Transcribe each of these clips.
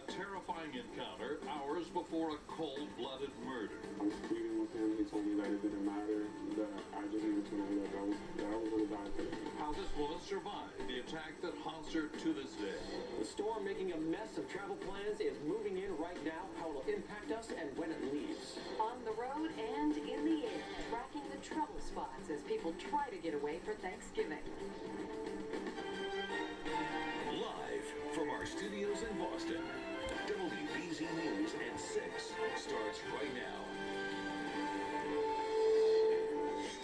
terrifying encounter hours before a cold-blooded murder. I was pleading with him. He told me that it didn't matter, that I just needed to know that I was going to die today. How this woman survived the attack that haunts her to this day. The storm making a mess of travel plans is moving in right now. How it'll impact us and when it leaves. On the road and in the air, tracking the trouble spots as people try to get away for Thanksgiving. Live from our studios in Boston, WBZ News at 6 starts right now.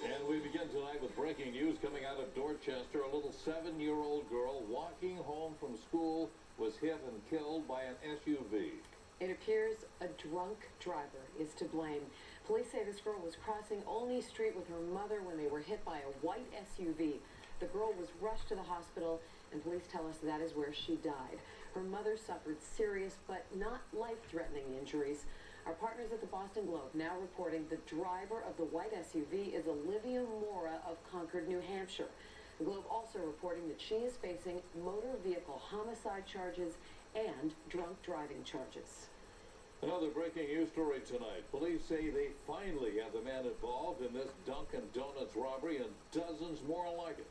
And we begin tonight with breaking news coming out of Dorchester. A little 7-year-old girl walking home from school was hit and killed by an SUV. It appears a drunk driver is to blame. Police say this girl was crossing Olney Street with her mother when they were hit by a white SUV. The girl was rushed to the hospital, and police tell us that is where she died. Her mother suffered serious but not life-threatening injuries. Our partners at the Boston Globe now reporting the driver of the white SUV is Olivia Mora of Concord, New Hampshire. The Globe also reporting that she is facing motor vehicle homicide charges and drunk driving charges. Another breaking news story tonight. Police say they finally have the man involved in this Dunkin' Donuts robbery and dozens more like it.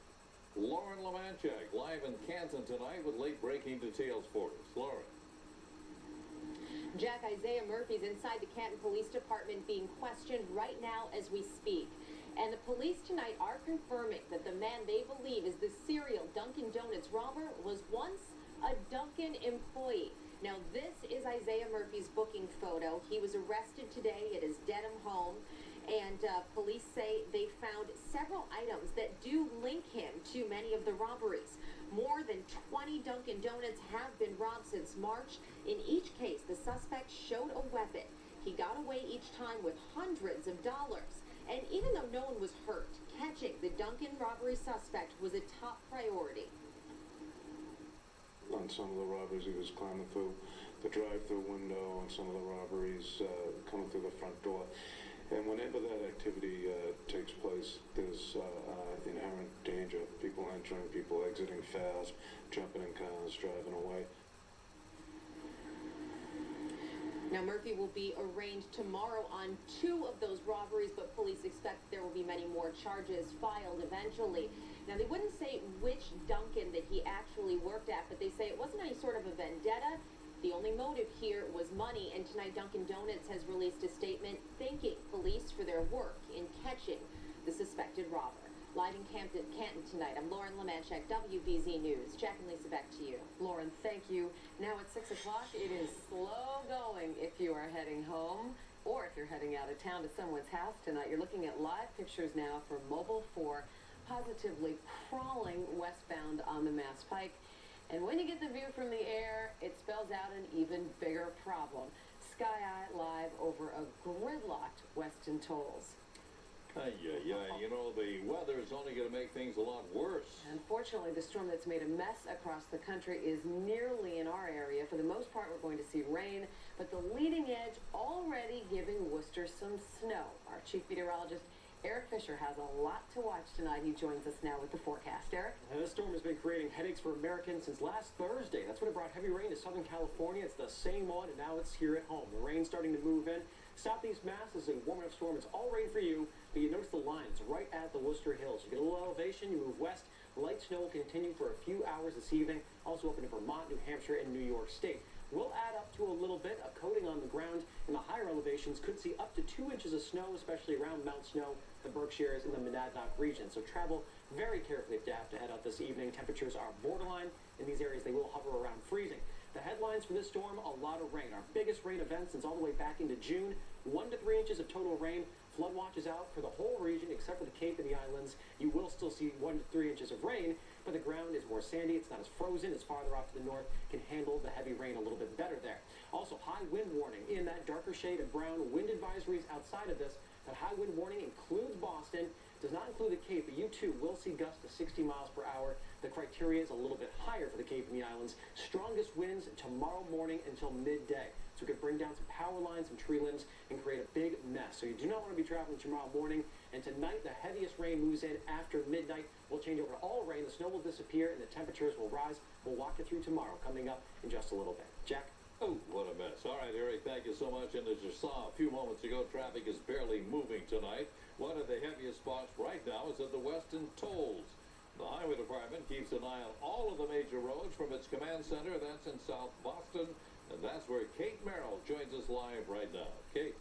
Lauren Lemanchak live in Canton tonight with late breaking details for us. Lauren. Jack, Isaiah Murphy's inside the Canton Police Department being questioned right now as we speak. And the police tonight are confirming that the man they believe is the serial Dunkin' Donuts robber was once a Dunkin' employee. Now, this is Isaiah Murphy's booking photo. He was arrested today at his Dedham home, and police say they found several items that do link him to many of the robberies. More than 20 Dunkin' Donuts have been robbed since March. In each case, the suspect showed a weapon. He got away each time with hundreds of dollars. And even though no one was hurt, catching the Dunkin' robbery suspect was a top priority. On some of the robberies, he was climbing through the drive-through window. On some of the robberies, coming through the front door. And whenever that activity takes place, there's inherent danger. People entering, people exiting fast, jumping in cars, driving away. Now, Murphy will be arraigned tomorrow on 2 of those robberies, but police expect there will be many more charges filed eventually. Now, they wouldn't say which Dunkin' that he actually worked at, but they say it wasn't any sort of a vendetta. The only motive here was money, and tonight Dunkin' Donuts has released a statement thanking police for their work in catching the suspected robber. Live in Canton tonight, I'm Lauren Lemanchak, WBZ News. Jack and Lisa, back to you. Lauren, thank you. Now at 6 o'clock, it is slow going if you are heading home or if you're heading out of town to someone's house tonight. You're looking at live pictures now from Mobile 4, positively crawling westbound on the Mass Pike. And when you get the view from the air, it spells out an even bigger problem. Sky Eye live over a gridlocked Weston Tolls. Yeah, you know, the weather is only going to make things a lot worse. Unfortunately, the storm that's made a mess across the country is nearly in our area. For the most part, we're going to see rain, but the leading edge already giving Worcester some snow. Our chief meteorologist, Eric Fisher, has a lot to watch tonight. He joins us now with the forecast. Eric? This storm has been creating headaches for Americans since last Thursday. That's when it brought heavy rain to Southern California. It's the same one, and now it's here at home. The rain's starting to move in. Southeast Mass is a warm enough storm. It's all rain for you, but you notice the lines right at the Worcester Hills. You get a little elevation, you move west. Light snow will continue for a few hours this evening. Also up in Vermont, New Hampshire, and New York State. Will add up to a little bit of coating on the ground. In the higher elevations, could see up to 2 inches of snow, especially around Mount Snow, the Berkshires, and the Monadnock region. So travel very carefully if you have to head out this evening. Temperatures are borderline. In these areas, they will hover around freezing. The headlines for this storm, a lot of rain. Our biggest rain event since all the way back into June. 1 to 3 inches of total rain. Flood watch is out for the whole region except for the Cape and the islands. You will still see 1 to 3 inches of rain, but the ground is more sandy. It's not as frozen. It's farther off to the north. Can handle the heavy rain a little bit better there. Also, high wind warning in that darker shade of brown. Wind advisories outside of this. That high wind warning includes Boston. Does not include the Cape, but you too will see gusts to 60 miles per hour. The criteria is a little bit higher for the Cape and the islands. Strongest winds tomorrow morning until midday. So it could bring down some power lines, some tree limbs, and create a big mess. So you do not want to be traveling tomorrow morning. And tonight, the heaviest rain moves in after midnight. We'll change over to all rain. The snow will disappear, and the temperatures will rise. We'll walk you through tomorrow, coming up in just a little bit. Jack? Oh, what a mess. All right, Eric, thank you so much. And as you saw a few moments ago, traffic is barely moving tonight. One of the heaviest spots right now is at the Weston Tolls. The Highway Department keeps an eye on all of the major roads from its command center. That's in South Boston. And that's where Kate Merrill joins us live right now. Kate.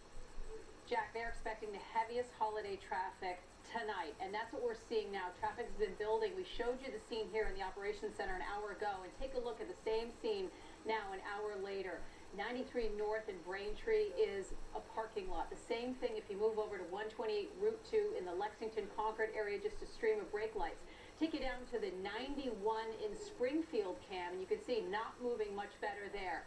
Jack, they're expecting the heaviest holiday traffic tonight, and that's what we're seeing now. Traffic's been building. We showed you the scene here in the Operations Center an hour ago, and take a look at the same scene now an hour later. 93 North in Braintree is a parking lot. The same thing if you move over to 128 Route 2 in the Lexington-Concord area, just a stream of brake lights. Take you down to the 91 in Springfield, Cam, and you can see not moving much better there.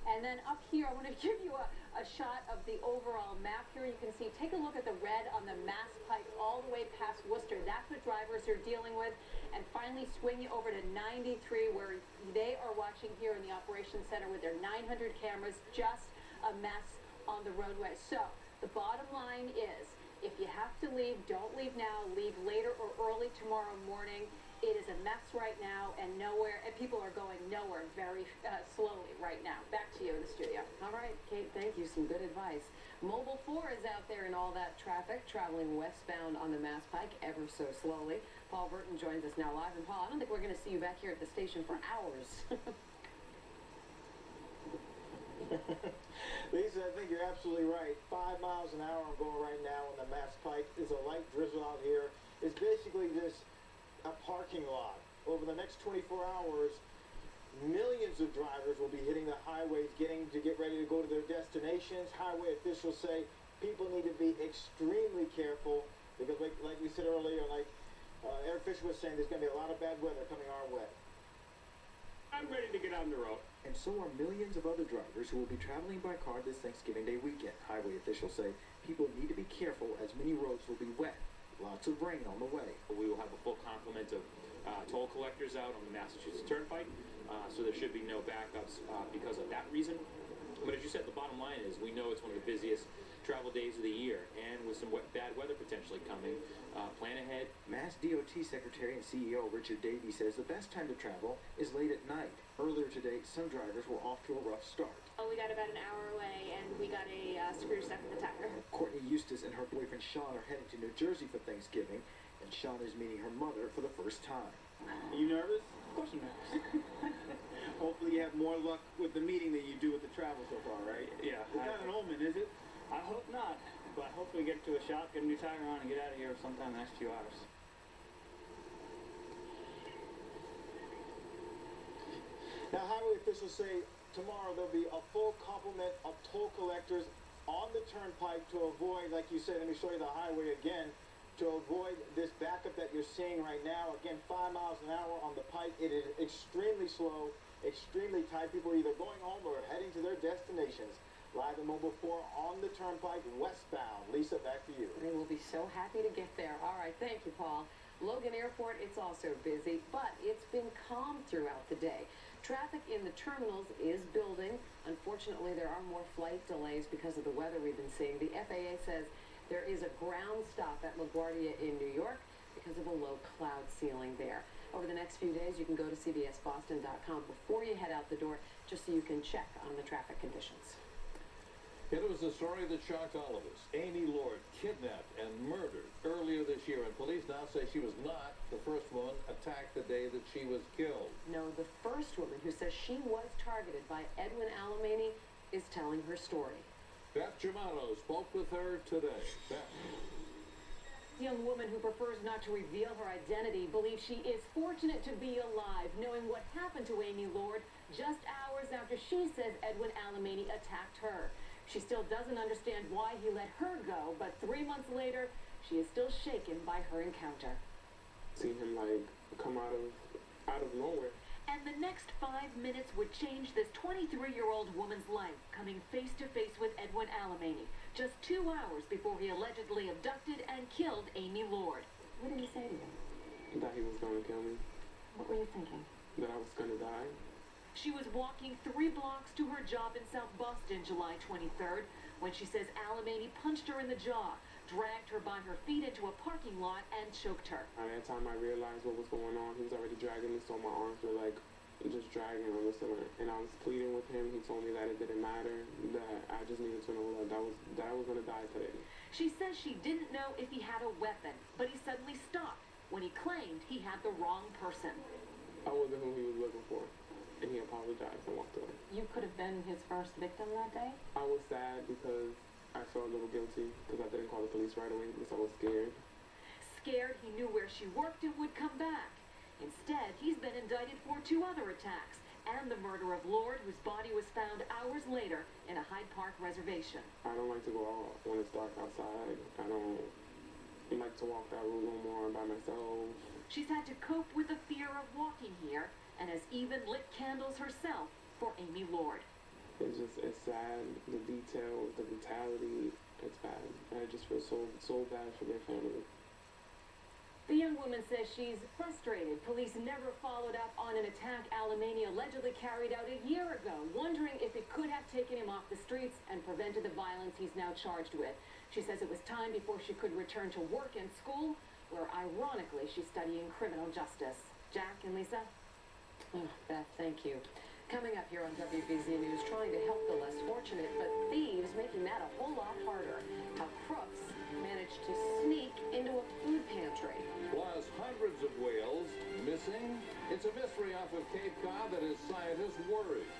And then up here, I want to give you a shot of the overall map here. You can see, take a look at the red on the Mass Pike all the way past Worcester. That's what drivers are dealing with. And finally, swing you over to 93, where they are watching here in the Operations Center with their 900 cameras. Just a mess on the roadway. So the bottom line is, if you have to leave, don't leave now. Leave later or early tomorrow morning. It is a mess right now, and people are going nowhere very slowly right now. Back to you in the studio. All right, Kate, thank you. Some good advice. Mobile 4 is out there in all that traffic, traveling westbound on the Mass Pike ever so slowly. Paul Burton joins us now live. And Paul, I don't think we're going to see you back here at the station for hours. Lisa, I think you're absolutely right. 5 miles an hour I'm going right now on the Mass Pike. There's a light drizzle out here. It's basically just a parking lot. Over the next 24 hours, millions of drivers will be hitting the highways, get ready to go to their destinations. Highway officials say people need to be extremely careful because, like we said earlier, Eric Fisher was saying, there's going to be a lot of bad weather coming our way. I'm ready to get on the road. And so are millions of other drivers who will be traveling by car this Thanksgiving Day weekend. Highway officials say people need to be careful as many roads will be wet. Lots of rain on the way. We will have a full complement of toll collectors out on the Massachusetts Turnpike, so there should be no backups because of that reason. But as you said, the bottom line is we know it's one of the busiest travel days of the year, and with some bad weather potentially coming, plan ahead. Mass DOT Secretary and CEO Richard Davey says the best time to travel is late at night. Earlier today, some drivers were off to a rough start. Oh, we got about an hour away, and we got a screw stuck in the tire. Courtney Eustace and her boyfriend Sean are heading to New Jersey for Thanksgiving, and Sean is meeting her mother for the first time. Are you nervous? Of course I'm nervous. Hopefully you have more luck with the meeting than you do with the travel so far, right? Yeah. It's not an omen, is it? I hope not, but hopefully get to a shop, get a new tire on, and get out of here sometime in the next few hours. Now, highway officials say tomorrow there'll be a full complement of toll collectors on the turnpike to avoid, like you said, let me show you the highway again, to avoid this backup that you're seeing right now. Again, 5 miles an hour on the pike. It is extremely slow, extremely tight. People are either going home or heading to their destinations. Live in Mobile 4 on the turnpike westbound. Lisa, back to you. They will be so happy to get there. All right, thank you, Paul. Logan Airport, it's also busy, but it's been calm throughout the day. Traffic in the terminals is building. Unfortunately, there are more flight delays because of the weather we've been seeing. The FAA says there is a ground stop at LaGuardia in New York because of a low cloud ceiling there. Over the next few days, you can go to cbsboston.com before you head out the door just so you can check on the traffic conditions. It was a story that shocked all of us. Amy Lord kidnapped and murdered earlier this year, and police now say she was not the first woman attacked the day that she was killed. No, the first woman who says she was targeted by Edwin Alamany is telling her story. Beth Germano spoke with her today. Beth. The young woman who prefers not to reveal her identity believes she is fortunate to be alive, knowing what happened to Amy Lord just hours after she says Edwin Alamany attacked her. She still doesn't understand why he let her go, but 3 months later, she is still shaken by her encounter. See him come out of nowhere. And the next 5 minutes would change this 23-year-old woman's life, coming face to face with Edwin Alamany, just 2 hours before he allegedly abducted and killed Amy Lord. What did he say to you? That he was going to kill me. What were you thinking? That I was going to die. She was walking 3 blocks to her job in South Boston July 23rd when she says Alamany punched her in the jaw, dragged her by her feet into a parking lot, and choked her. By that time I realized what was going on. He was already dragging me, so my arms were just dragging on the ceiling. And I I was pleading with him, he told me that it didn't matter, that I just needed to know that I was gonna die today. She says she didn't know if he had a weapon, but he suddenly stopped when he claimed he had the wrong person. I wasn't who he was looking for, and he apologized and walked away. You could have been his first victim that day? I was sad because I felt a little guilty because I didn't call the police right away because I was scared. Scared he knew where she worked and would come back. Instead, he's been indicted for 2 other attacks and the murder of Lord, whose body was found hours later in a Hyde Park reservation. I don't like to go out when it's dark outside. I don't like to walk that road no more by myself. She's had to cope with the fear of walking here and has even lit candles herself for Amy Lord. It's sad. The detail, the brutality, it's bad. I just feel so bad for their family. The young woman says she's frustrated. Police never followed up on an attack Alemany allegedly carried out a year ago, wondering if it could have taken him off the streets and prevented the violence he's now charged with. She says it was time before she could return to work and school, where ironically she's studying criminal justice. Jack and Lisa? Oh, Beth, thank you. Coming up here on WBZ News, trying to help the less fortunate, but thieves making that a whole lot harder. How crooks managed to sneak into a food pantry. Plus, hundreds of whales missing. It's a mystery off of Cape Cod that has scientists worried.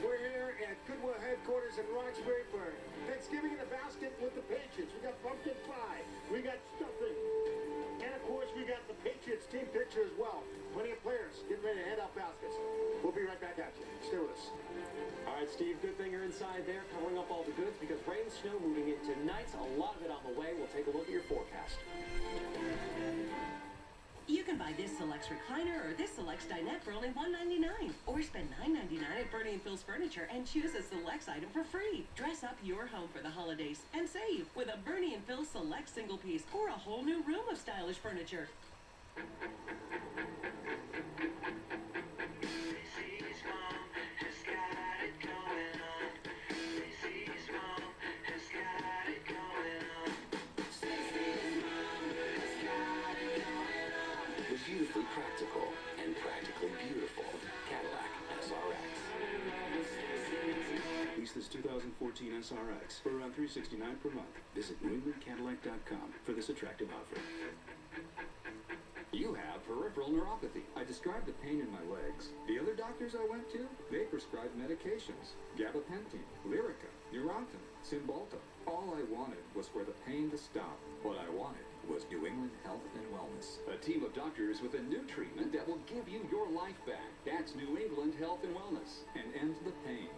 We're here at Goodwill headquarters in Roxbury for Thanksgiving in a basket with the Patriots. We got pumpkin pie. We got stuffing. And of course, we got the Patriots team picture as well. Plenty of players getting ready to head out baskets. We'll be right back at you. Stay with us. All right, Steve, good thing you're inside there covering up all the goods because rain, snow moving in tonight. A lot of it on the way. We'll take a look at your forecast. You can buy this Selects recliner or this Selects dinette for only $199. Or spend $9.99 at Bernie & Phil's Furniture and choose a Selects item for free. Dress up your home for the holidays and save with a Bernie & Phil Select single piece or a whole new room of stylish furniture. Beautifully practical and practically beautiful Cadillac SRX. Lease this 2014 SRX for around $369 per month. Visit NewEnglandCadillac.com for this attractive offer. You have peripheral neuropathy. I described the pain in my legs. The other doctors I went to, they prescribed medications. Gabapentin, Lyrica, Neurontin, Cymbalta. All I wanted was for the pain to stop. What I wanted was New England Health and Wellness. A team of doctors with a new treatment that will give you your life back. That's New England Health and Wellness. And end the pain.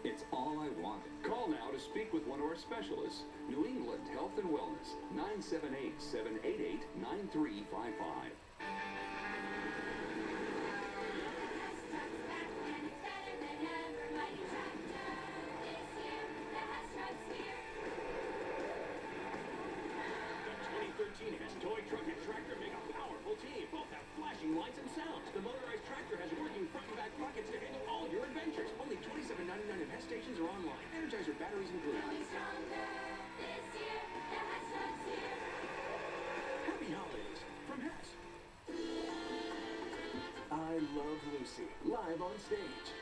It's all I wanted. Call now to speak with one of our specialists. New England Health and Wellness. 978-788-9355. Toy truck and tractor make a powerful team. Both have flashing lights and sounds. The motorized tractor has working front and back buckets to handle all your adventures. Only $27.99 at Hess stations or online. Energizer batteries included. Happy holidays from Hess. I Love Lucy, live on stage.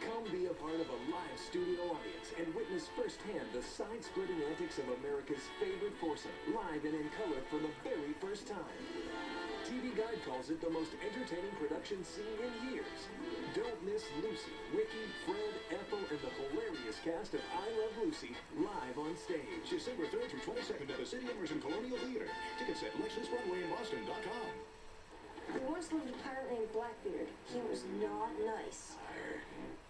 Come be a part of a live studio audience and witness firsthand the side-splitting antics of America's favorite foursome, live and in color for the very first time. TV Guide calls it the most entertaining production seen in years. Don't miss Lucy, Ricky, Fred, Ethel, and the hilarious cast of I Love Lucy live on stage. December 3rd through 22nd at the City Emerson Colonial Theater. Tickets at LexusRunwayInBoston.com. We once lived a pirate named Blackbeard. He was not nice.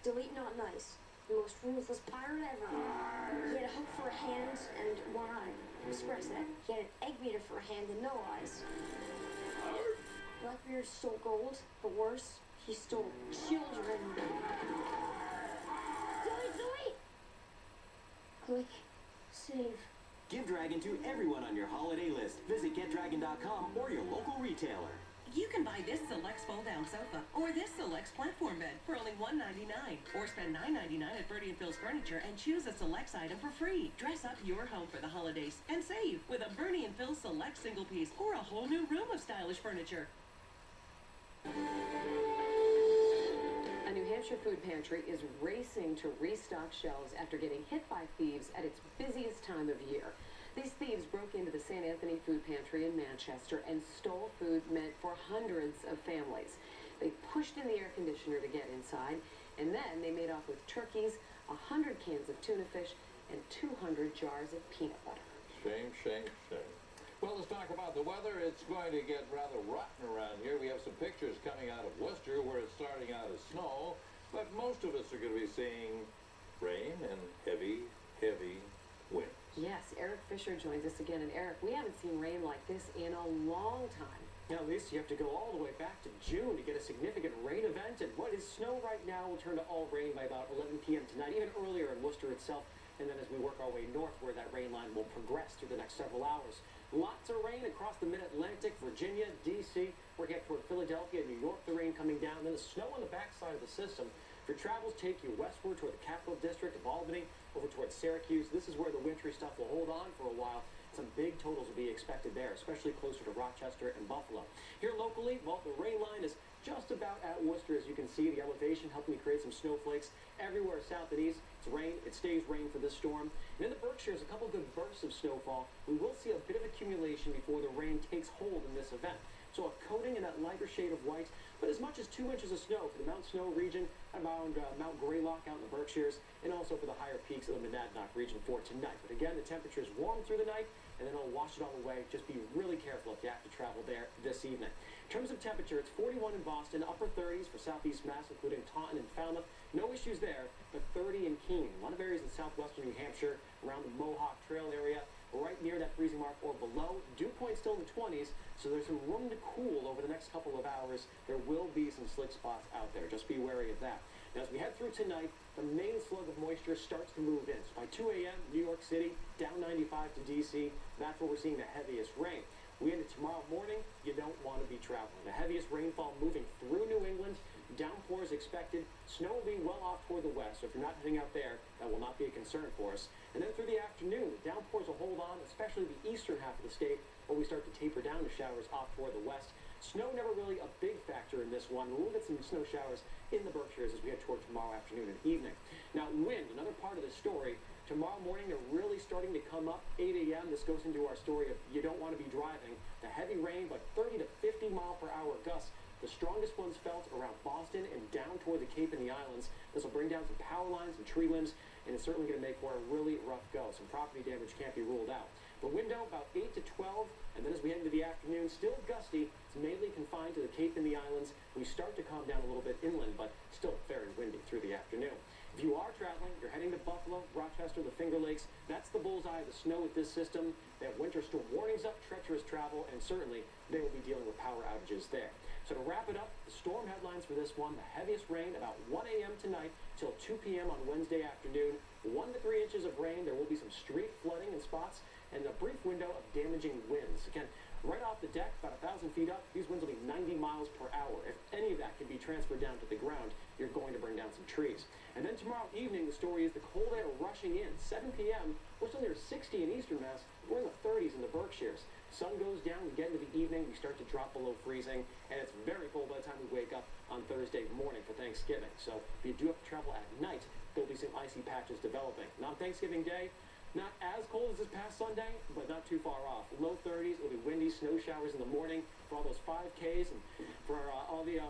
Delete not nice. The most ruthless pirate ever. He had a hook for a hand and one eye. Express that. He had an egg beater for a hand and no eyes. Blackbeard stole gold, but worse, he stole children. Delete! Click. Save. Give Dragon to everyone on your holiday list. Visit GetDragon.com or your local retailer. You can buy this Selects fold-down sofa or this Selects platform bed for only $199. Or spend $9.99 at Bernie & Phil's Furniture and choose a Selects item for free. Dress up your home for the holidays and save with a Bernie & Phil Select single piece or a whole new room of stylish furniture. Hampshire Food Pantry is racing to restock shelves after getting hit by thieves at its busiest time of year. These thieves broke into the St. Anthony Food Pantry in Manchester and stole food meant for hundreds of families. They pushed in the air conditioner to get inside, and then they made off with turkeys, 100 cans of tuna fish, and 200 jars of peanut butter. Shame, shame, shame. Well, let's talk about the weather. It's going to get rather rotten around here. We have some pictures coming out of Worcester where it's starting out as snow, but most of us are going to be seeing rain and heavy, heavy winds. Yes, Eric Fisher joins us again. And Eric, we haven't seen rain like this in a long time. Now, Lisa, you have to go all the way back to June to get a significant rain event, and what is snow right now will turn to all rain by about 11 p.m. tonight, even earlier in Worcester itself, and then as we work our way north where that rain line will progress through the next several hours. Lots of rain across the mid-Atlantic, Virginia, D.C. We're getting toward Philadelphia, New York, the rain coming down, then the snow on the backside of the system. If your travels take you westward toward the Capital District of Albany, over towards Syracuse, this is where the wintry stuff will hold on for a while. Some big totals will be expected there, especially closer to Rochester and Buffalo. Here locally, well, the rain line is just about at Worcester, as you can see. The elevation helping to create some snowflakes everywhere south and east. It's rain. It stays rain for this storm. And in the Berkshires, a couple good bursts of snowfall. We will see a bit of accumulation before the rain takes hold in this event. So a coating in that lighter shade of white, but as much as 2 inches of snow for the Mount Snow region, around Mount Greylock out in the Berkshires, and also for the higher peaks of the Monadnock region for tonight. But again, the temperature is warm through the night, and then it'll wash it all away. Just be really careful if you have to travel there this evening. In terms of temperature, it's 41 in Boston, upper 30s for southeast Mass, including Taunton and Falmouth. No issues there, but 30 in Keene. A lot of areas in southwestern New Hampshire, around the Mohawk Trail area, right near that freezing mark or below. Dew point still in the 20s, so there's some room to cool over the next couple of hours. There will be some slick spots out there. Just be wary of that. Now, as we head through tonight, the main slug of moisture starts to move in. So by 2 a.m., New York City, down 95 to D.C., that's where we're seeing the heaviest rain. We end it tomorrow morning, you don't want to be traveling. The heaviest rainfall moving through New England. Downpours expected. Snow will be well off toward the west, so if you're not heading out there, that will not be a concern for us. And then through the afternoon, the downpours will hold on, especially the eastern half of the state, where we start to taper down to showers off toward the west. Snow never really a big factor in this one. We'll get some snow showers in the Berkshires as we head toward tomorrow afternoon and evening. Now, wind, another part of the story. Tomorrow morning, they're really starting to come up. 8 a.m., this goes into our story of you don't want to be driving. The heavy rain, but 30 to 50 mile per hour gusts. The strongest ones felt around Boston and down toward the Cape and the islands. This will bring down some power lines and tree limbs, and it's certainly going to make for a really rough go. Some property damage can't be ruled out. The window about 8 to 12, and then as we head into the afternoon, still gusty. It's mainly confined to the Cape and the islands. We start to calm down a little bit inland, but still very windy through the afternoon. If you are traveling, you're heading to Buffalo, Rochester, the Finger Lakes, that's the bullseye of the snow with this system. They have winter storm warnings up, treacherous travel, and certainly they will be dealing with power outages there. So to wrap it up, the storm headlines for this one, the heaviest rain about 1 a.m. tonight till 2 p.m. on Wednesday afternoon. 1 to 3 inches of rain. There will be some street flooding in spots and a brief window of damaging winds. Again, right off the deck, about 1,000 feet up, these winds will be 90 miles per hour. If any of that can be transferred down to the ground, you're going to bring down some trees. And then tomorrow evening, the story is the cold air rushing in. 7 p.m., we're still near 60 in eastern Mass. We're in the 30s in the Berkshires. Sun goes down, we get into the evening, we start to drop below freezing, and it's very cold by the time we wake up on Thursday morning for Thanksgiving. So if you do have to travel at night, there'll be some icy patches developing. Now on Thanksgiving Day, not as cold as this past Sunday, but not too far off. Low 30s, it'll be windy, snow showers in the morning for all those 5Ks and for all the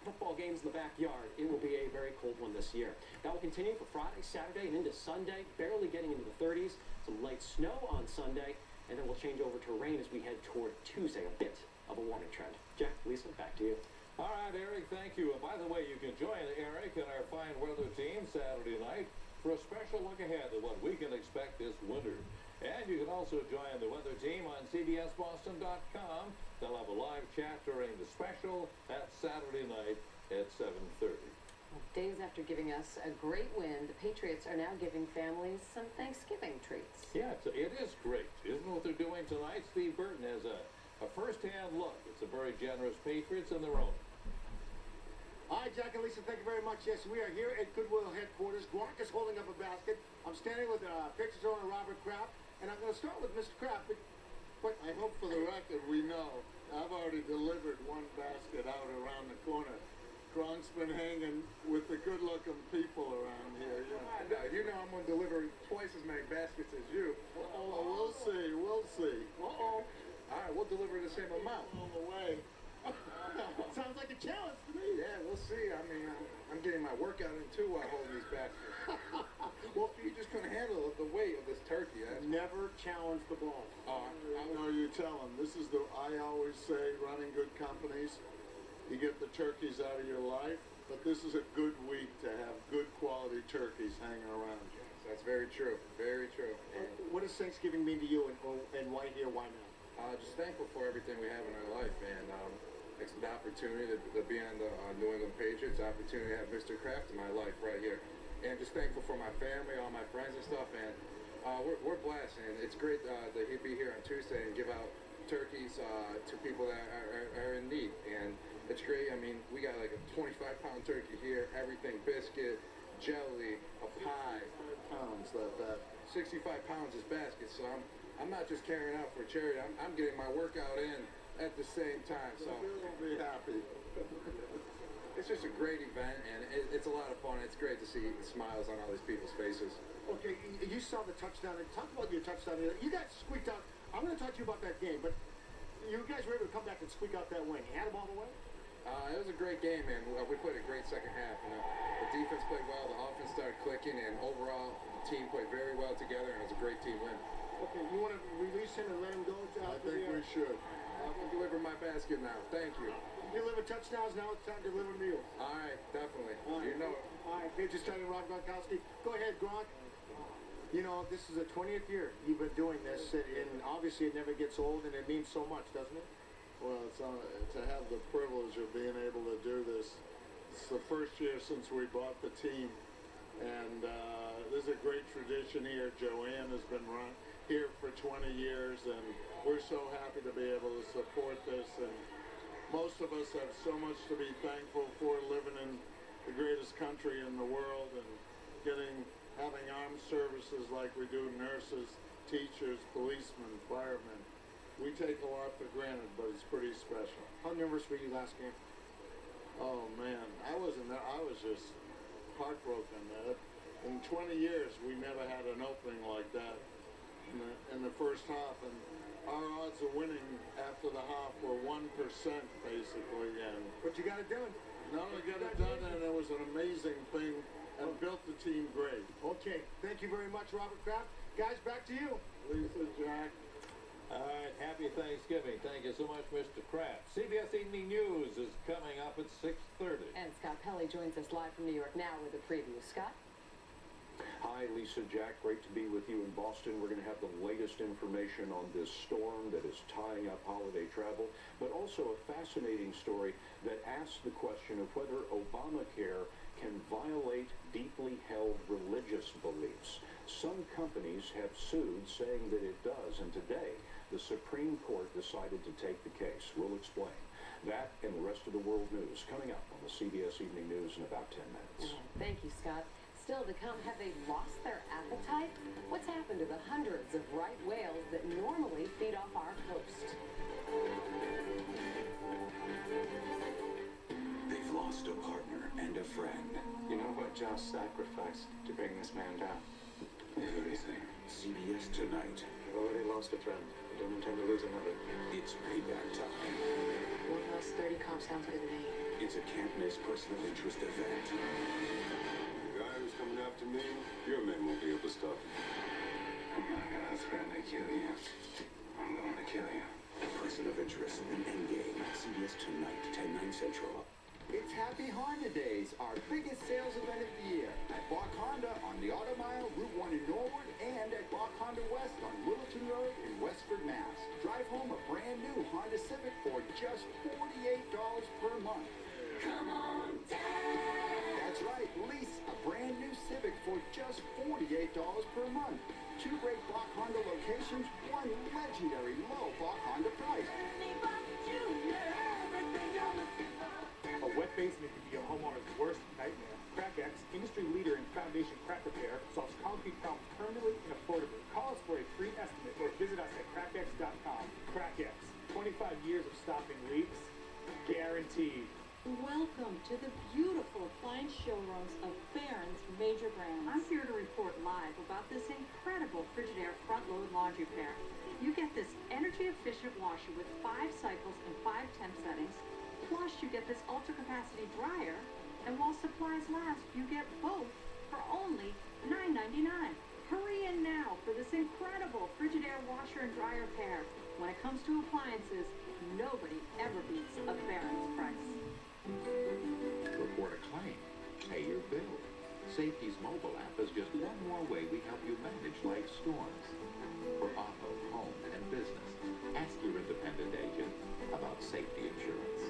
football games in the backyard. It will be a very cold one this year. That will continue for Friday, Saturday, and into Sunday, barely getting into the 30s. Some light snow on Sunday, and then we'll change over to rain as we head toward Tuesday, a bit of a warming trend. Jack, Lisa, back to you. All right, Eric, thank you. And by the way, you can join Eric and our fine weather team Saturday night for a special look ahead at what we can expect this winter. And you can also join the weather team on CBSBoston.com. They'll have a live chat during the special that Saturday night at 7:30. Well, days after giving us a great win, the Patriots are now giving families some Thanksgiving treats. Yeah, it is great. Isn't what they're doing tonight? Steve Burton has a first-hand look. It's a very generous Patriots in their own. Hi, Jack and Lisa. Thank you very much. Yes, we are here at Goodwill headquarters. Gronk is holding up a basket. I'm standing with pictures owner Robert Kraft, and I'm going to start with Mr. Kraft. But I hope for the record we know I've already delivered one basket out around the corner Gronk's been hanging with the good-looking people around here. You know I'm going to deliver twice as many baskets as you. Oh, we'll see. We'll see. All right, we'll deliver the same amount. On the way. Sounds like a challenge to me. Yeah, we'll see. I mean, I'm getting my workout in too while holding these baskets. Well, you just couldn't handle the weight of this turkey. Never challenge the boss. No, you tell him. This is I always say, running good companies, you get the turkeys out of your life, but this is a good week to have good quality turkeys hanging around you. That's very true. Very true. What does Thanksgiving mean to you, and why here, why now? Just thankful for everything we have in our life, and it's the opportunity to be on the New England Patriots, the opportunity to have Mr. Kraft in my life right here. And just thankful for my family, all my friends and stuff, and we're blessed, and it's great that he'd be here on Tuesday and give out turkeys to people that are in need, and it's great. I mean, we got like a 25-pound turkey here, everything, biscuit, jelly, a pie. 5 pounds, that 65 pounds is baskets, so I'm not just carrying out for charity, I'm getting my workout in at the same time, so We'll be happy. it's just a great event, and it's a lot of fun. It's great to see smiles on all these people's faces. Okay, you saw the touchdown. Talk about your touchdown. You guys squeaked out. I'm going to talk to you about that game, but you guys were able to come back and squeak out that win. You had them all the way? It was a great game, man. We played a great second half. The defense played well, the offense started clicking, and overall, the team played very well together, and it was a great team win. Okay, you want to release him and let him go? I think we should. I'm going to deliver my basket now. Thank you. You deliver touchdowns, now it's time to deliver meals. All right, definitely. All right. You know it. All right, hey, just trying to Rob Gronkowski. Go ahead, Gronk. You know, this is the 20th year you've been doing this, and obviously it never gets old, and it means so much, doesn't it? Well, it's to have the privilege of being able to do this. It's the first year since we bought the team, and there's a great tradition here. Joanne has been here for 20 years, and we're so happy to be able to support this. And most of us have so much to be thankful for, living in the greatest country in the world and having armed services like we do, nurses, teachers, policemen, firemen. We take a lot for granted, but it's pretty special. How nervous were you last game? Oh, man. I wasn't there. I was just heartbroken. In 20 years, we never had an opening like that in the first half. And our odds of winning after the half were 1%, basically. But you got it done. No, we got it done, and it was an amazing thing and built the team great. Okay. Thank you very much, Robert Kraft. Guys, back to you. Lisa, Jack. All right, happy Thanksgiving. Thank you so much, Mr. Kraft. CBS Evening News is coming up at 6:30. And Scott Pelley joins us live from New York now with a preview. Scott? Hi, Lisa, Jack. Great to be with you in Boston. We're going to have the latest information on this storm that is tying up holiday travel, but also a fascinating story that asks the question of whether Obamacare can violate deeply held religious beliefs. Some companies have sued, saying that it does, and today the Supreme Court decided to take the case. We'll explain that and the rest of the world news coming up on the CBS Evening News in about 10 minutes. Thank you, Scott. Still to come, have they lost their appetite? What's happened to the hundreds of right whales that normally feed off our coast? They've lost a partner and a friend. You know what Josh sacrificed to bring this man down? Everything. CBS Tonight. I've already lost a friend. I don't intend to lose another. It's payback time. 1 less 30 cops sounds good to me. It's a can't miss personal interest event. The guy who's coming after me, your men won't be able to stop him. I'm not gonna threaten to kill you. I'm going to kill you. Person of interest in Endgame. CBS Tonight, 10/9 Central. It's Happy Honda Days, our biggest sales event of the year. At Bach Honda on the Auto Mile, Route 1 in Norwood, and at Bach Honda West on Littleton Road in Westford, Mass. Drive home a brand new Honda Civic for just $48 per month. Come on, Dad! That's right, lease a brand new Civic for just $48 per month. 2 great Bach Honda locations, 1 legendary low Bach Honda price. A wet basement can be a homeowner's worst nightmare. CrackX, industry leader in foundation crack repair, solves concrete problems permanently and affordably. Call us for a free estimate or visit us at crackx.com. CrackX, 25 years of stopping leaks, guaranteed. Welcome to the beautiful appliance showrooms of Barron's major brands. I'm here to report live about this incredible Frigidaire front-load laundry pair. You get this energy-efficient washer with 5 cycles and 5 temp settings. Plus, you get this ultra-capacity dryer. And while supplies last, you get both for only $9.99. Hurry in now for this incredible Frigidaire washer and dryer pair. When it comes to appliances, nobody ever beats a Barron's price. Report a claim. Pay your bill. Safety's mobile app is just one more way we help you manage life's storms. For auto, home, and business, ask your independent agent about safety insurance.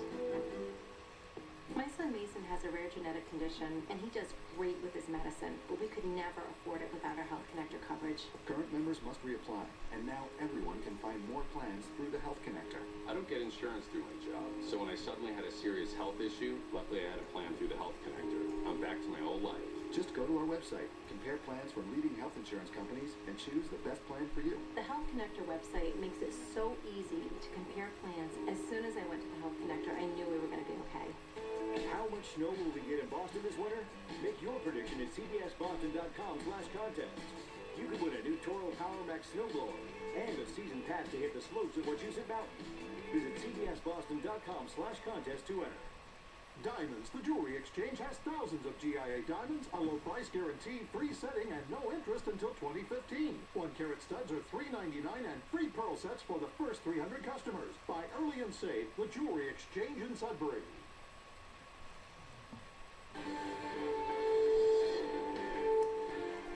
My son Mason has a rare genetic condition, and he does great with his medicine, but we could never afford it without our Health Connector coverage. Current members must reapply, and now everyone can find more plans through the Health Connector. I don't get insurance through my job, so when I suddenly had a serious health issue, luckily I had a plan through the Health Connector. I'm back to my old life. Just go to our website, compare plans from leading health insurance companies, and choose the best plan for you. The Health Connector website makes it so easy to compare plans. As soon as I went to the Health Connector, I knew we were going to be okay. How much snow will we get in Boston this winter? Make your prediction at cbsboston.com/contest. You could win a new Toro Power Max snowblower and a season pass to hit the slopes of Wachusett Mountain. Visit cbsboston.com/contest to enter. Diamonds, the jewelry exchange, has thousands of GIA diamonds, a low price guarantee, free setting, and no interest until 2015. 1-carat studs are $3.99 and free pearl sets for the first 300 customers. Buy early and save. The Jewelry Exchange in Sudbury.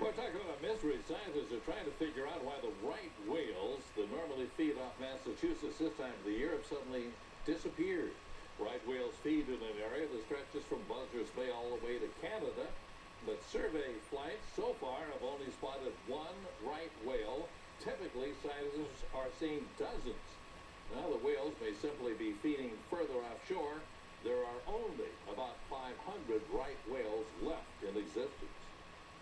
We're talking about a mystery. Scientists are trying to figure out why the right whales that normally feed off Massachusetts this time of the year have suddenly disappeared. Right whales feed in an area that stretches from Buzzards Bay all the way to Canada, but survey flights so far have only spotted one right whale. Typically, scientists are seeing dozens. Now, the whales may simply be feeding further offshore. There are only about 500 right whales left in existence.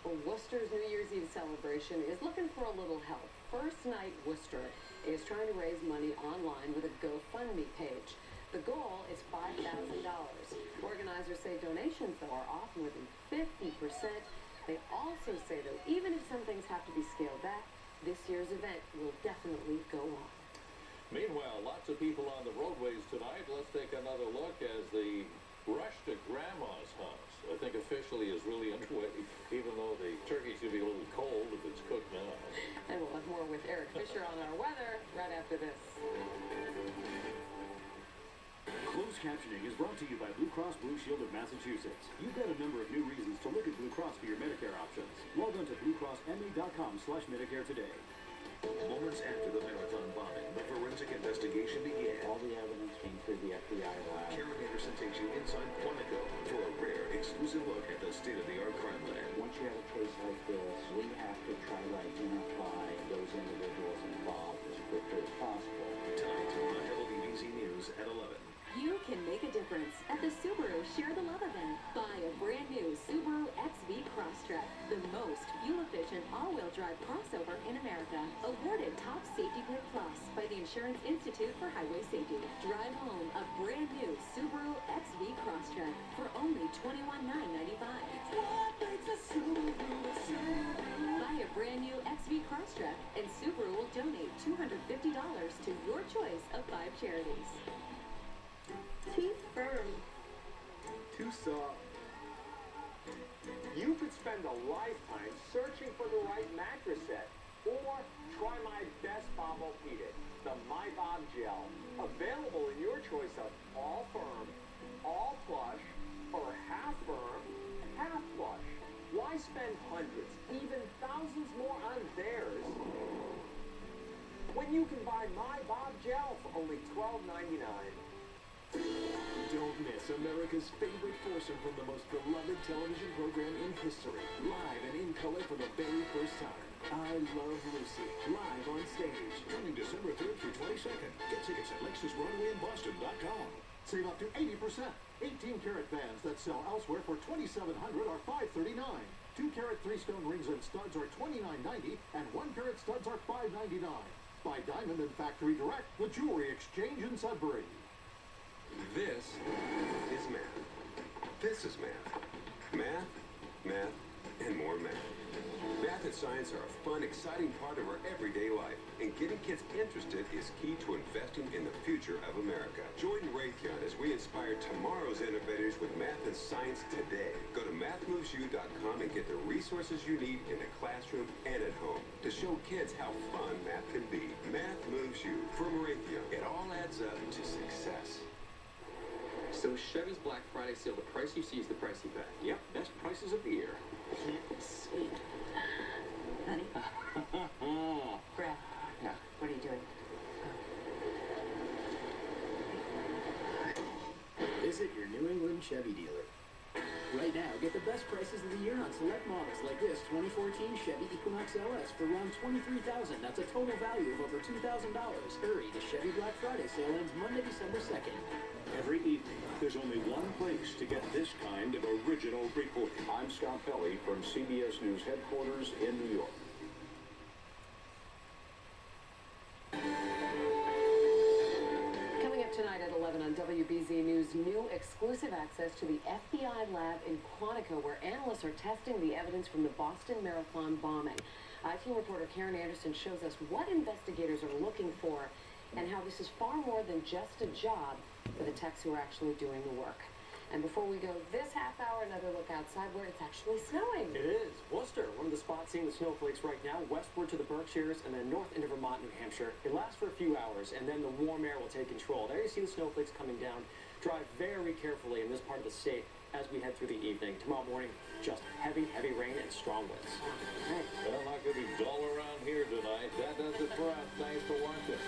Well, Worcester's New Year's Eve celebration is looking for a little help. First Night Worcester is trying to raise money online with a GoFundMe page. The goal is $5,000. Organizers say donations, though, are off more than 50%. They also say, though, even if some things have to be scaled back, this year's event will definitely go on. Meanwhile, lots of people on the roadways tonight. Let's take another look as the rush to Grandma's house, I think officially is really underway, even though the turkey's going to be a little cold if it's cooked now. And we'll have more with Eric Fisher on our weather right after this. Closed captioning is brought to you by Blue Cross Blue Shield of Massachusetts. You've got a number of new reasons to look at Blue Cross for your Medicare options. Log on to bluecrossma.com/Medicare today. Moments after the marathon bombing, the forensic investigation began. All the evidence came through the FBI lab. Karen Anderson takes you inside Quantico for a rare, exclusive look at the state-of-the-art crime lab. Once you have a case like this, we have to try to identify those individuals involved as quickly as possible. Tonight on WBZ News at 11. You can make a difference at the Subaru Share the Love event. Buy a brand new Subaru XV Crosstrek, the most fuel-efficient all-wheel drive crossover in America. Awarded Top Safety Group Plus by the Insurance Institute for Highway Safety. Drive home a brand new Subaru XV Crosstrek for only $21,995. What makes a Subaru a Subaru? Buy a brand new XV Crosstrek and Subaru will donate $250 to your choice of 5 charities. Teeth firm. Too soft. You could spend a lifetime searching for the right mattress set, or try my best Bob Orthopedic, the My Bob Gel. Available in your choice of all firm, all plush, or half firm, half plush. Why spend hundreds, even thousands more on theirs, when you can buy My Bob Gel for only $12.99? Don't miss America's favorite foursome from the most beloved television program in history. Live and in color for the very first time. I Love Lucy. Live on stage. Coming December 3rd through 22nd. Get tickets at LexusRunwayInBoston.com. Save up to 80%. 18-karat bands that sell elsewhere for $2,700 are $539. 2-carat 3-stone rings and studs are $29.90, and 1-carat studs are $5.99. Buy diamond and factory direct. The Jewelry Exchange in Sudbury. This is math. This is math. Math, math, and more math. Math and science are a fun, exciting part of our everyday life, and getting kids interested is key to investing in the future of America. Join Raytheon as we inspire tomorrow's innovators with math and science today. Go to mathmovesyou.com and get the resources you need in the classroom and at home to show kids how fun math can be. Math moves you. From Raytheon, it all adds up to success. So Chevy's Black Friday sale, the price you see is the price you pay. Yep, best prices of the year. Sweet. Honey? Brad, Yeah. what are you doing? Visit your New England Chevy dealer. Right now, get the best prices of the year on select models like this 2014 Chevy Equinox LS for around $23,000. That's a total value of over $2,000. Hurry, the Chevy Black Friday sale ends Monday, December 2nd. Every evening, there's only one place to get this kind of original reporting. I'm Scott Pelley from CBS News headquarters in New York. Coming up tonight at 11 on WBZ News, new exclusive access to the FBI lab in Quantico, where analysts are testing the evidence from the Boston Marathon bombing. IT reporter Karen Anderson shows us what investigators are looking for and how this is far more than just a job for the techs who are actually doing the work. And before we go this half hour, another look outside where it's actually snowing. It is. Worcester, one of the spots seeing the snowflakes right now, westward to the Berkshires and then north into Vermont, New Hampshire. It lasts for a few hours, and then the warm air will take control. There you see the snowflakes coming down. Drive very carefully in this part of the state as we head through the evening. Tomorrow morning, just heavy, heavy rain and strong winds. Well, not going to be dull around here tonight. That does it for us. Thanks for watching.